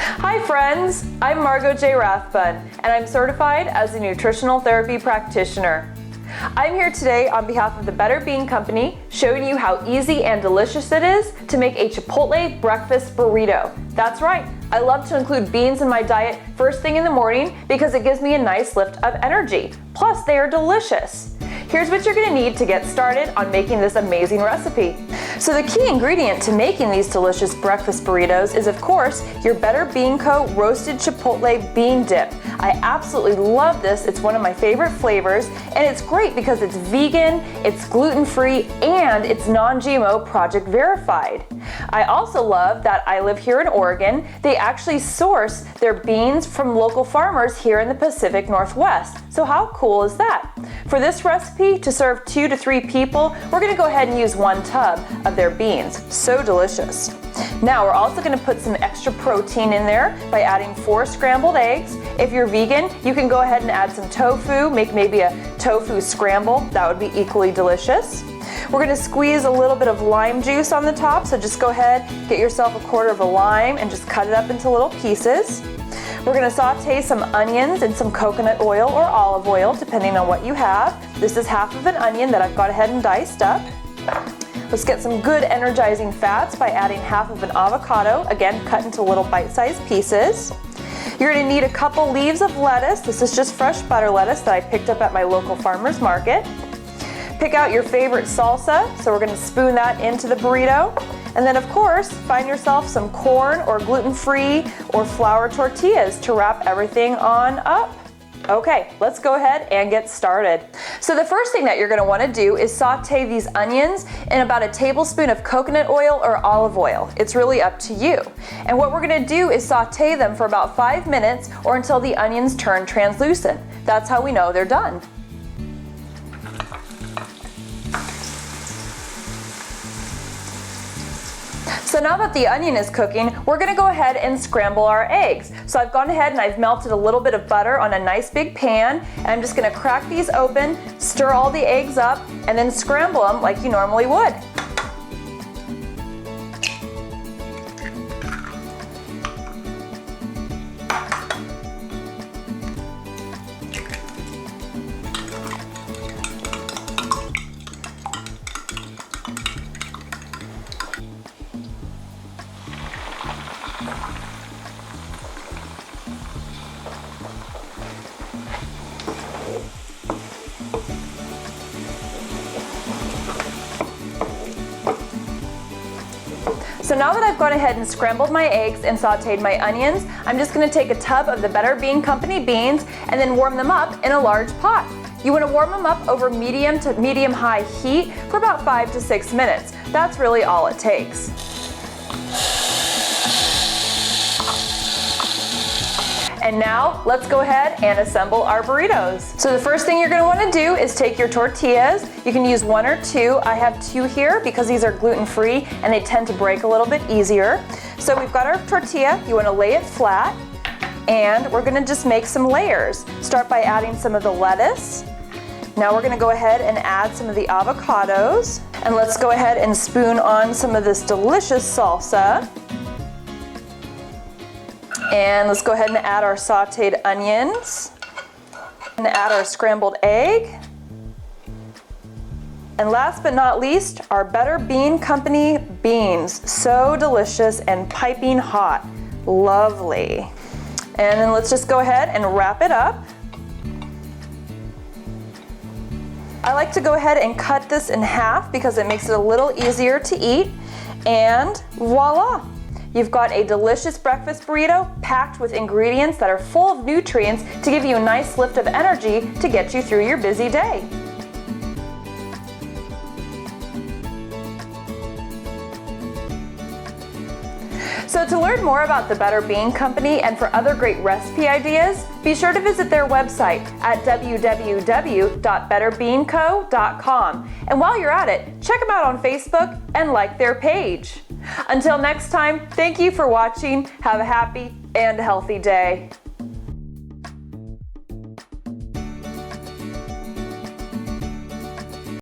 Hi friends, I'm Margaux J. Rathbun, and I'm certified as a nutritional therapy practitioner. I'm here today on behalf of the Better Bean Company, showing you how easy and delicious it is to make a Chipotle breakfast burrito. That's right, I love to include beans in my diet first thing in the morning because it gives me a nice lift of energy. Plus, they are delicious. Here's what you're gonna need to get started on making this amazing recipe. So the key ingredient to making these delicious breakfast burritos is, of course, your Better Bean Co. roasted chipotle bean dip. I absolutely love this. It's one of my favorite flavors, and it's great because it's vegan, it's gluten-free, and it's non-GMO project verified. I also love that I live here in Oregon. They actually source their beans from local farmers here in the Pacific Northwest. So how cool is that? For this recipe, to serve 2 to 3 people, we're gonna go ahead and use 1 tub of their beans. So delicious. Now we're also gonna put some extra protein in there by adding 4 scrambled eggs. If you're vegan, you can go ahead and add some tofu, make maybe a tofu scramble. That would be equally delicious. We're gonna squeeze a little bit of lime juice on the top, so just go ahead, get yourself a quarter of a lime and just cut it up into little pieces. We're gonna saute some onions in some coconut oil or olive oil, depending on what you have. This is half of an onion that I've gone ahead and diced up. Let's get some good energizing fats by adding half of an avocado, again cut into little bite-sized pieces. You're gonna need a couple leaves of lettuce. This is just fresh butter lettuce that I picked up at my local farmer's market. Pick out your favorite salsa, so we're gonna spoon that into the burrito. And then of course, find yourself some corn or gluten-free or flour tortillas to wrap everything on up. Okay, let's go ahead and get started. So the first thing that you're gonna wanna do is saute these onions in about a tablespoon of coconut oil or olive oil. It's really up to you. And what we're gonna do is saute them for about 5 minutes or until the onions turn translucent. That's how we know they're done. So now that the onion is cooking, we're gonna go ahead and scramble our eggs. So I've gone ahead and I've melted a little bit of butter on a nice big pan, and I'm just gonna crack these open, stir all the eggs up, and then scramble them like you normally would. So now that I've gone ahead and scrambled my eggs and sauteed my onions, I'm just gonna take a tub of the Better Bean Company beans and then warm them up in a large pot. You wanna warm them up over medium to medium-high heat for about 5 to 6 minutes. That's really all it takes. And now, let's go ahead and assemble our burritos. So the first thing you're gonna wanna do is take your tortillas. You can use 1 or 2. I have 2 here because these are gluten-free and they tend to break a little bit easier. So we've got our tortilla. You wanna lay it flat, and we're gonna just make some layers. Start by adding some of the lettuce. Now we're gonna go ahead and add some of the avocados. And let's go ahead and spoon on some of this delicious salsa. And let's go ahead and add our sauteed onions and add our scrambled egg. And last but not least, our Better Bean Company beans. So delicious and piping hot. Lovely. And then let's just go ahead and wrap it up. I like to go ahead and cut this in half because it makes it a little easier to eat. And voila! You've got a delicious breakfast burrito packed with ingredients that are full of nutrients to give you a nice lift of energy to get you through your busy day. So to learn more about the Better Bean Company and for other great recipe ideas, be sure to visit their website at www.betterbeanco.com. And while you're at it, check them out on Facebook and like their page. Until next time, thank you for watching. Have a happy and healthy day.